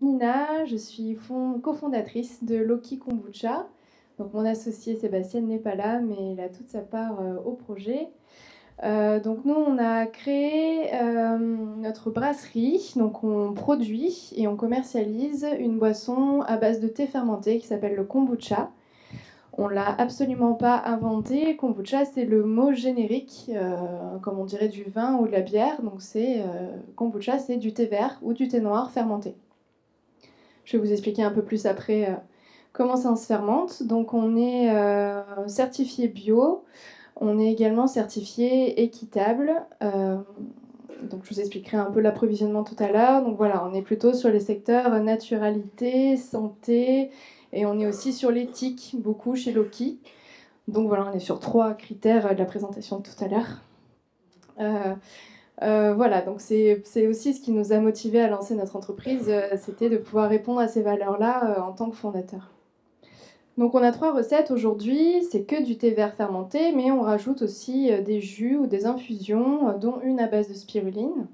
Nina, je suis cofondatrice de Loki Kombucha. Donc mon associé Sébastien n'est pas là, mais il a toute sa part au projet. Donc nous, on a créé notre brasserie. Donc on produit et on commercialise une boisson à base de thé fermenté qui s'appelle le kombucha. On l'a absolument pas inventé. Kombucha, c'est le mot générique, comme on dirait du vin ou de la bière. Donc kombucha, c'est du thé vert ou du thé noir fermenté. Je vais vous expliquer un peu plus après comment ça se fermente. Donc on est certifié bio, on est également certifié équitable. Donc je vous expliquerai un peu l'approvisionnement tout à l'heure. Donc voilà, on est plutôt sur les secteurs naturalité, santé, et on est aussi sur l'éthique, beaucoup chez Loki. Donc voilà, on est sur 3 critères de la présentation de tout à l'heure. Voilà, donc c'est aussi ce qui nous a motivés à lancer notre entreprise, c'était de pouvoir répondre à ces valeurs-là en tant que fondateur. Donc on a 3 recettes aujourd'hui, c'est que du thé vert fermenté, mais on rajoute aussi des jus ou des infusions, dont une à base de spiruline,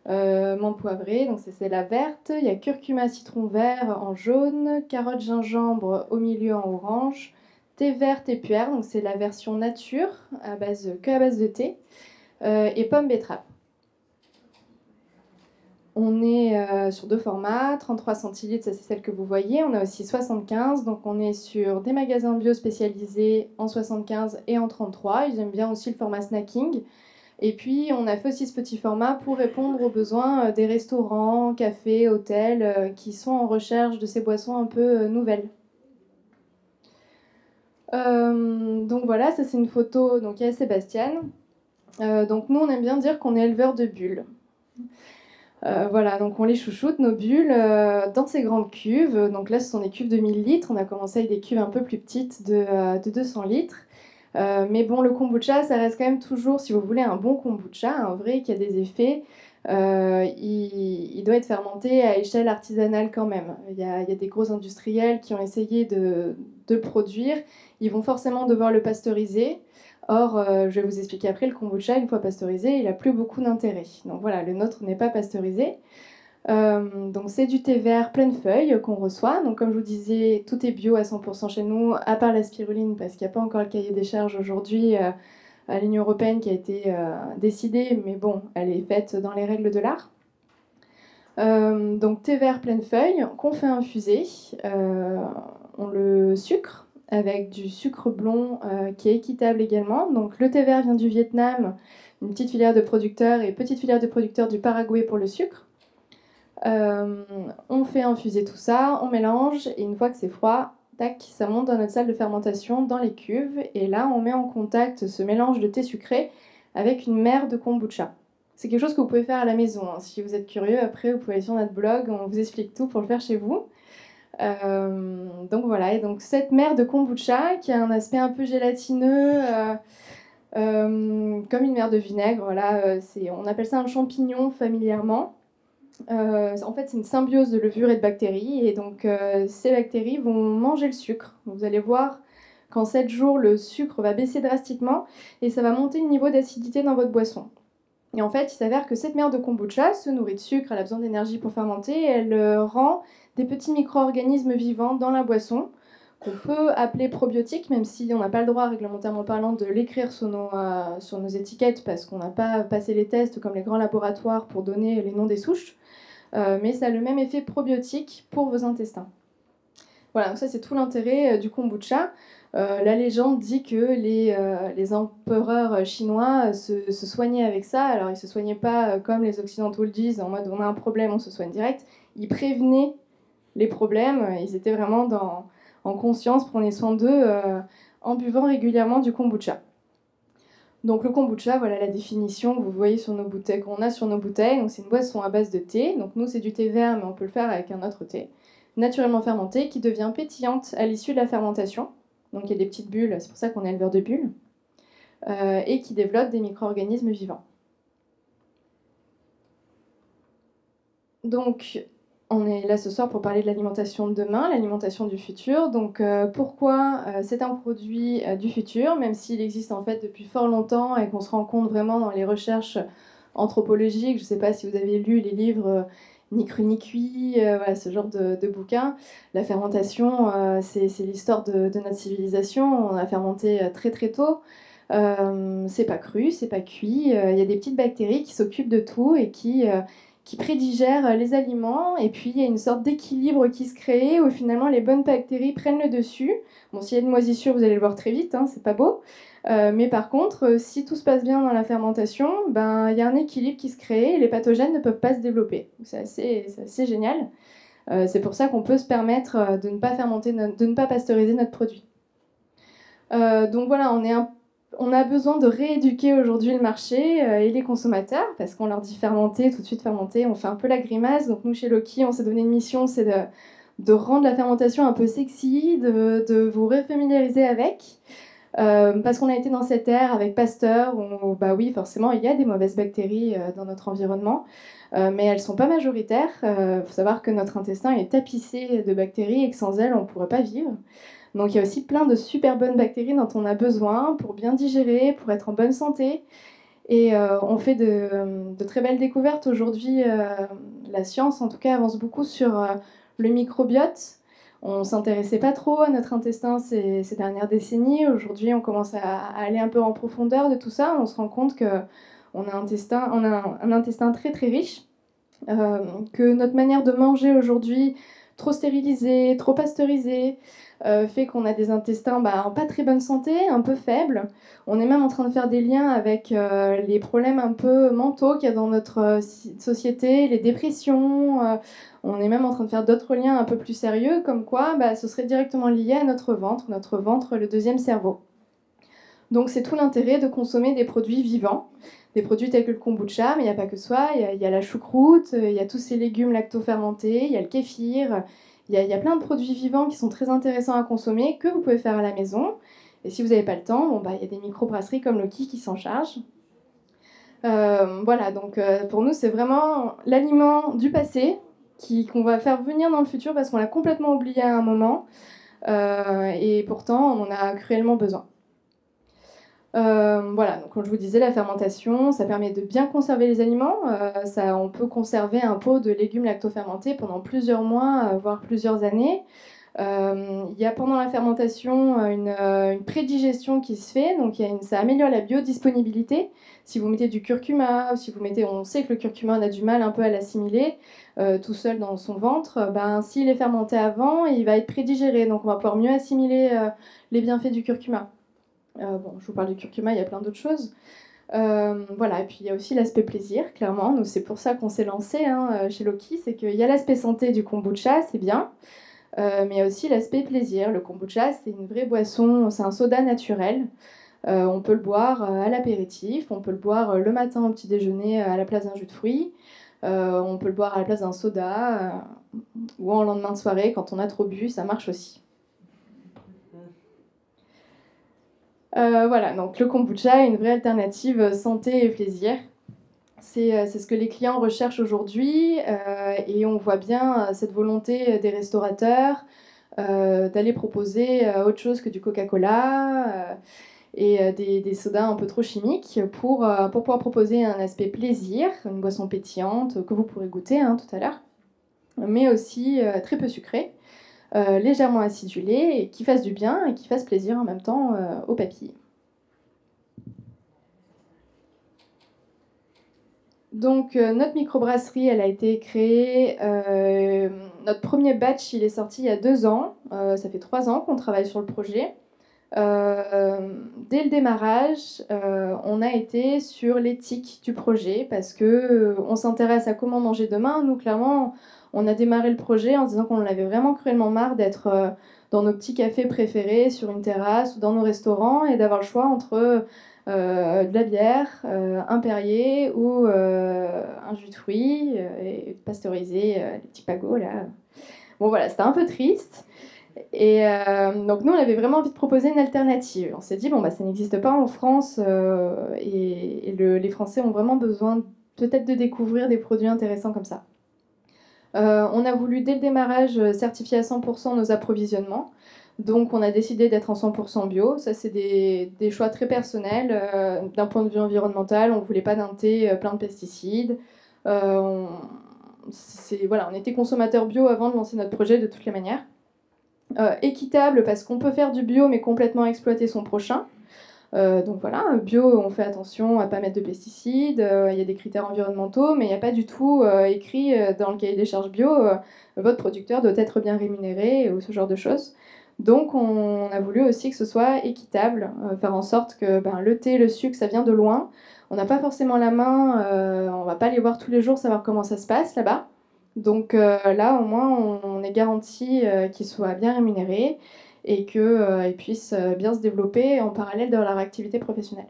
menthe poivrée, donc c'est la verte, il y a curcuma citron vert en jaune, carotte gingembre au milieu en orange, thé vert thé puère, donc c'est la version nature, que à base de thé, et pomme betterave. On est sur 2 formats, 33 centilitres, ça c'est celle que vous voyez. On a aussi 75, donc on est sur des magasins bio spécialisés en 75 et en 33. Ils aiment bien aussi le format snacking. Et puis on a fait aussi ce petit format pour répondre aux besoins des restaurants, cafés, hôtels qui sont en recherche de ces boissons un peu nouvelles. Donc voilà, ça c'est une photo, donc il y a Sébastien. Donc nous on aime bien dire qu'on est éleveur de bulles. Voilà, donc on les chouchoute, nos bulles, dans ces grandes cuves. Donc là, ce sont des cuves de 1000 litres. On a commencé avec des cuves un peu plus petites de 200 litres. Mais bon, le kombucha, ça reste quand même toujours, si vous voulez, un bon kombucha, un vrai qui a des effets. Il doit être fermenté à échelle artisanale quand même. Il y a des gros industriels qui ont essayé de le produire. Ils vont forcément devoir le pasteuriser. Or, je vais vous expliquer après, le kombucha, une fois pasteurisé, il n'a plus beaucoup d'intérêt. Donc voilà, le nôtre n'est pas pasteurisé. Donc c'est du thé vert pleine feuille qu'on reçoit. Donc comme je vous disais, tout est bio à 100% chez nous, à part la spiruline, parce qu'il n'y a pas encore le cahier des charges aujourd'hui à l'Union européenne qui a été décidé, mais bon, elle est faite dans les règles de l'art. Donc thé vert pleine feuille qu'on fait infuser. On le sucre avec du sucre blond qui est équitable également. Donc le thé vert vient du Vietnam, une petite filière de producteurs et petite filière de producteurs du Paraguay pour le sucre. On fait infuser tout ça, on mélange et une fois que c'est froid, tac, ça monte dans notre salle de fermentation dans les cuves et là on met en contact ce mélange de thé sucré avec une mer de kombucha. C'est quelque chose que vous pouvez faire à la maison, hein. Si vous êtes curieux, après vous pouvez aller sur notre blog, on vous explique tout pour le faire chez vous. Donc voilà, et donc cette mer de kombucha qui a un aspect un peu gélatineux, comme une mer de vinaigre, voilà, on appelle ça un champignon familièrement. En fait, c'est une symbiose de levure et de bactéries, et donc ces bactéries vont manger le sucre. Vous allez voir qu'en 7 jours, le sucre va baisser drastiquement et ça va monter le niveau d'acidité dans votre boisson. Et en fait, il s'avère que cette mer de kombucha se nourrit de sucre, elle a besoin d'énergie pour fermenter, et elle rend des petits micro-organismes vivants dans la boisson, qu'on peut appeler probiotiques, même si on n'a pas le droit, réglementairement parlant, de l'écrire sur nos étiquettes, parce qu'on n'a pas passé les tests comme les grands laboratoires pour donner les noms des souches. Mais ça a le même effet probiotique pour vos intestins. Voilà, donc ça c'est tout l'intérêt du kombucha. La légende dit que les empereurs chinois se soignaient avec ça. Alors ils ne se soignaient pas comme les occidentaux le disent, en mode on a un problème, on se soigne direct. Ils prévenaient les problèmes, ils étaient vraiment en conscience, prenaient soin d'eux en buvant régulièrement du kombucha. Donc le kombucha, voilà la définition que vous voyez sur nos bouteilles, qu'on a sur nos bouteilles. Donc c'est une boisson à base de thé. Donc nous c'est du thé vert, mais on peut le faire avec un autre thé, naturellement fermentée, qui devient pétillante à l'issue de la fermentation. Donc il y a des petites bulles, c'est pour ça qu'on est éleveur de bulles, et qui développe des micro-organismes vivants. Donc on est là ce soir pour parler de l'alimentation de demain, l'alimentation du futur. Donc pourquoi c'est un produit du futur, même s'il existe en fait depuis fort longtemps et qu'on se rend compte vraiment dans les recherches anthropologiques. Je ne sais pas si vous avez lu les livres ni cru ni cuit, voilà, ce genre de bouquins. La fermentation, c'est l'histoire de notre civilisation. On a fermenté très très tôt. C'est pas cru, c'est pas cuit. Il y a des petites bactéries qui s'occupent de tout et qui prédigèrent les aliments. Et puis il y a une sorte d'équilibre qui se crée où finalement les bonnes bactéries prennent le dessus. Bon, s'il y a une moisissure, vous allez le voir très vite, hein, c'est pas beau. Mais par contre, si tout se passe bien dans la fermentation, ben, il y a un équilibre qui se crée et les pathogènes ne peuvent pas se développer. C'est assez génial. C'est pour ça qu'on peut se permettre de ne pas fermenter, de ne pas pasteuriser notre produit. Donc voilà, on a besoin de rééduquer aujourd'hui le marché et les consommateurs parce qu'on leur dit fermenter, tout de suite fermenter, on fait un peu la grimace. Donc nous, chez Loki, on s'est donné une mission, c'est de rendre la fermentation un peu sexy, de vous refamiliariser avec. Parce qu'on a été dans cette ère avec Pasteur, où bah oui, forcément, il y a des mauvaises bactéries dans notre environnement, mais elles ne sont pas majoritaires. Il faut savoir que notre intestin est tapissé de bactéries et que sans elles, on ne pourrait pas vivre. Donc il y a aussi plein de super bonnes bactéries dont on a besoin pour bien digérer, pour être en bonne santé. Et on fait de très belles découvertes aujourd'hui. La science, en tout cas, avance beaucoup sur le microbiote. On ne s'intéressait pas trop à notre intestin ces dernières décennies. Aujourd'hui, on commence à aller un peu en profondeur de tout ça. On se rend compte qu'on a un intestin très très riche, que notre manière de manger aujourd'hui, trop stérilisée, trop pasteurisée, fait qu'on a des intestins en pas très bonne santé, un peu faibles. On est même en train de faire des liens avec les problèmes un peu mentaux qu'il y a dans notre société, les dépressions. On est même en train de faire d'autres liens un peu plus sérieux, comme quoi ce serait directement lié à notre ventre, le deuxième cerveau. Donc c'est tout l'intérêt de consommer des produits vivants, des produits tels que le kombucha, mais il n'y a pas que ça, il y a la choucroute, il y a tous ces légumes lacto-fermentés, il y a le kéfir, il y a plein de produits vivants qui sont très intéressants à consommer, que vous pouvez faire à la maison. Et si vous n'avez pas le temps, il y a des microbrasseries comme Loki qui s'en chargent. Voilà, donc pour nous, c'est vraiment l'aliment du passé qu'on va faire venir dans le futur parce qu'on l'a complètement oublié à un moment. Et pourtant, on en a cruellement besoin. Voilà, donc comme je vous disais, la fermentation, ça permet de bien conserver les aliments. On peut conserver un pot de légumes lacto-fermentés pendant plusieurs mois, voire plusieurs années. Il y a pendant la fermentation une prédigestion qui se fait, donc ça améliore la biodisponibilité. Si vous mettez du curcuma, on sait que le curcuma on a du mal un peu à l'assimiler tout seul dans son ventre, s'il est fermenté avant, il va être prédigéré, donc on va pouvoir mieux assimiler les bienfaits du curcuma. Je vous parle du curcuma, il y a plein d'autres choses. Voilà, et puis il y a aussi l'aspect plaisir, clairement. Nous, c'est pour ça qu'on s'est lancé chez Loki, c'est qu'il y a l'aspect santé du kombucha, c'est bien, mais il y a aussi l'aspect plaisir. Le kombucha, c'est une vraie boisson, c'est un soda naturel. On peut le boire à l'apéritif, on peut le boire le matin au petit déjeuner à la place d'un jus de fruits, on peut le boire à la place d'un soda, ou en lendemain de soirée quand on a trop bu, ça marche aussi. Voilà, donc le kombucha est une vraie alternative santé et plaisir. C'est ce que les clients recherchent aujourd'hui et on voit bien cette volonté des restaurateurs d'aller proposer autre chose que du Coca-Cola et des sodas un peu trop chimiques pour pouvoir proposer un aspect plaisir, une boisson pétillante que vous pourrez goûter tout à l'heure, mais aussi très peu sucrée, légèrement acidulée et qui fasse du bien et qui fasse plaisir en même temps aux papilles. Donc notre microbrasserie, elle a été créée, notre premier batch, il est sorti il y a 2 ans, ça fait 3 ans qu'on travaille sur le projet. Dès le démarrage, on a été sur l'éthique du projet parce que on s'intéresse à comment manger demain. Nous, clairement, on a démarré le projet en se disant qu'on en avait vraiment cruellement marre d'être dans nos petits cafés préférés, sur une terrasse ou dans nos restaurants et d'avoir le choix entre de la bière, un Perrier ou un jus de fruits et pasteurisé, les petits pagots là. Bon voilà, c'était un peu triste. Et donc nous, on avait vraiment envie de proposer une alternative. On s'est dit, ça n'existe pas en France et les Français ont vraiment besoin peut-être de découvrir des produits intéressants comme ça. On a voulu dès le démarrage certifier à 100% nos approvisionnements. Donc on a décidé d'être en 100% bio. Ça, c'est des choix très personnels. D'un point de vue environnemental, on ne voulait pas d'un thé plein de pesticides. voilà, on était consommateur bio avant de lancer notre projet de toutes les manières. Équitable parce qu'on peut faire du bio mais complètement exploiter son prochain. Donc voilà, bio, on fait attention à ne pas mettre de pesticides, il y a des critères environnementaux, mais il n'y a pas du tout écrit dans le cahier des charges bio, votre producteur doit être bien rémunéré ou ce genre de choses. Donc on a voulu aussi que ce soit équitable, faire en sorte que le thé, le sucre, ça vient de loin. On n'a pas forcément la main, on va pas les voir tous les jours, savoir comment ça se passe là-bas. Donc là, au moins, on est garanti qu'ils soient bien rémunérés et qu'ils puissent bien se développer en parallèle de leur activité professionnelle.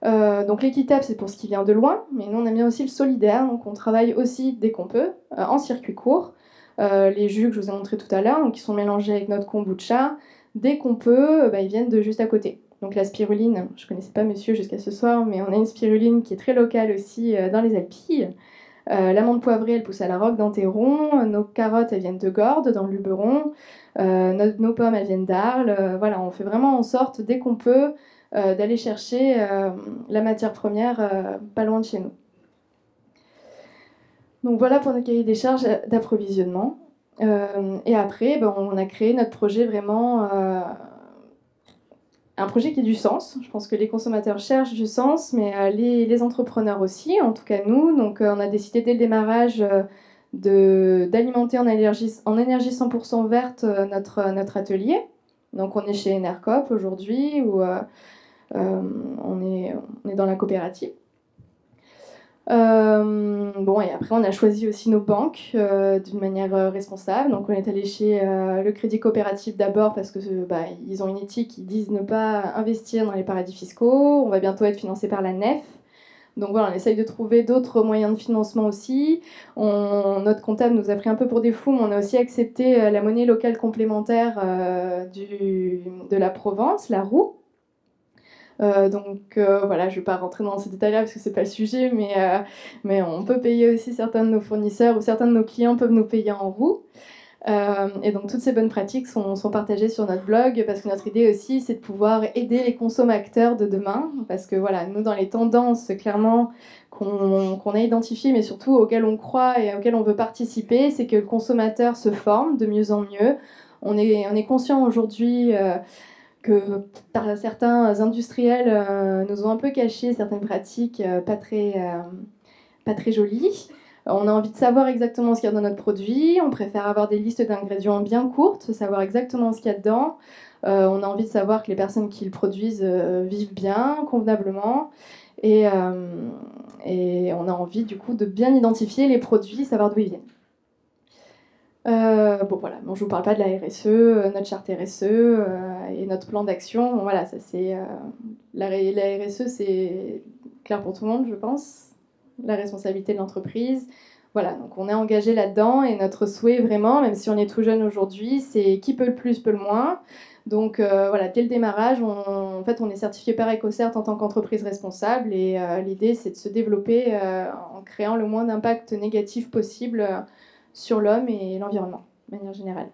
Donc l'équitable, c'est pour ce qui vient de loin, mais nous on aime bien aussi le solidaire, donc on travaille aussi dès qu'on peut, en circuit court. Les jus que je vous ai montrés tout à l'heure, donc qui sont mélangés avec notre kombucha, dès qu'on peut, ils viennent de juste à côté. Donc la spiruline, je ne connaissais pas monsieur jusqu'à ce soir, mais on a une spiruline qui est très locale aussi dans les Alpilles. L'amande poivrée, elle pousse à la Roque d'Enterron. Nos carottes, elles viennent de Gordes, dans le Luberon. Nos pommes, elles viennent d'Arles. Voilà, on fait vraiment en sorte, dès qu'on peut, d'aller chercher la matière première pas loin de chez nous. Donc voilà pour notre cahier des charges d'approvisionnement. Et après, on a créé notre projet vraiment... un projet qui a du sens. Je pense que les consommateurs cherchent du sens, mais les entrepreneurs aussi, en tout cas nous. Donc on a décidé dès le démarrage d'alimenter en énergie 100% verte notre atelier. Donc on est chez Enercop aujourd'hui, où on est dans la coopérative. Et après on a choisi aussi nos banques d'une manière responsable. Donc on est allé chez le Crédit Coopératif d'abord parce que ils ont une éthique, ils disent ne pas investir dans les paradis fiscaux. On va bientôt être financé par la NEF. Donc voilà, on essaye de trouver d'autres moyens de financement aussi. Notre comptable nous a pris un peu pour des fous, mais on a aussi accepté la monnaie locale complémentaire de la Provence, la roue. Voilà, je ne vais pas rentrer dans ces détails-là parce que c'est pas le sujet, mais on peut payer aussi certains de nos fournisseurs ou certains de nos clients peuvent nous payer en roue. Et donc toutes ces bonnes pratiques sont partagées sur notre blog parce que notre idée aussi c'est de pouvoir aider les consommateurs de demain parce que voilà, nous dans les tendances clairement qu'on a identifiées mais surtout auxquelles on croit et auxquelles on veut participer, c'est que le consommateur se forme de mieux en mieux. On est conscient aujourd'hui que certains industriels nous ont un peu caché certaines pratiques pas très jolies. On a envie de savoir exactement ce qu'il y a dans notre produit, on préfère avoir des listes d'ingrédients bien courtes, savoir exactement ce qu'il y a dedans. On a envie de savoir que les personnes qui le produisent vivent bien, convenablement. Et on a envie du coup de bien identifier les produits, savoir d'où ils viennent. Voilà, je vous parle pas de la RSE, notre charte RSE et notre plan d'action. Voilà, ça c'est la RSE, c'est clair pour tout le monde, je pense. La responsabilité de l'entreprise. Voilà, donc on est engagé là-dedans et notre souhait vraiment, même si on est tout jeune aujourd'hui, c'est qui peut le plus, peut le moins. Donc voilà, dès le démarrage, en fait, on est certifié par EcoCert en tant qu'entreprise responsable et l'idée c'est de se développer en créant le moins d'impact négatif possible sur l'homme et l'environnement, de manière générale.